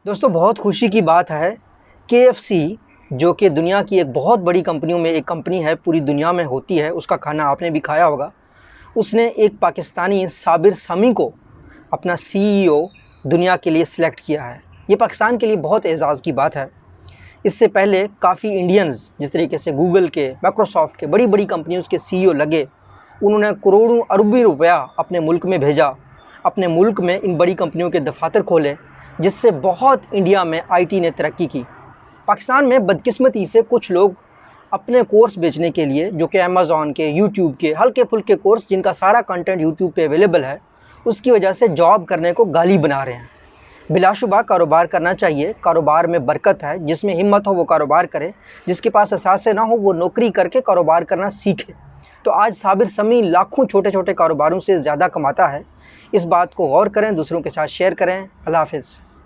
दोस्तों बहुत खुशी की बात है, केएफसी जो कि दुनिया की एक बहुत बड़ी कंपनियों में एक कंपनी है, पूरी दुनिया में होती है, उसका खाना आपने भी खाया होगा। उसने एक पाकिस्तानी साबिर समी को अपना सीईओ दुनिया के लिए सिलेक्ट किया है। ये पाकिस्तान के लिए बहुत एज़ाज़ की बात है। इससे पहले काफ़ी इंडियंस जिस तरीके से गूगल के, माइक्रोसॉफ्ट के, बड़ी बड़ी कंपनियों के सीईओ लगे, उन्होंने करोड़ों अरबी रुपया अपने मुल्क में भेजा, अपने मुल्क में इन बड़ी कंपनियों के दफातर खोले, जिससे बहुत इंडिया में आईटी ने तरक्की की। पाकिस्तान में बदकिस्मती से कुछ लोग अपने कोर्स बेचने के लिए, जो कि अमेज़ॉन के, यूट्यूब के हल्के फुल्के कोर्स जिनका सारा कंटेंट यूट्यूब पे अवेलेबल है, उसकी वजह से जॉब करने को गाली बना रहे हैं। बिलाशुबा कारोबार करना चाहिए, कारोबार में बरकत है, जिसमें हिम्मत हो वो कारोबार करे, जिसके पास असासे ना हो वो नौकरी करके कारोबार करना सीखे। तो आज साबिर समी लाखों छोटे छोटे कारोबारों से ज़्यादा कमाता है। इस बात को गौर करें, दूसरों के साथ शेयर करें। अल्लाह हाफ़िज़।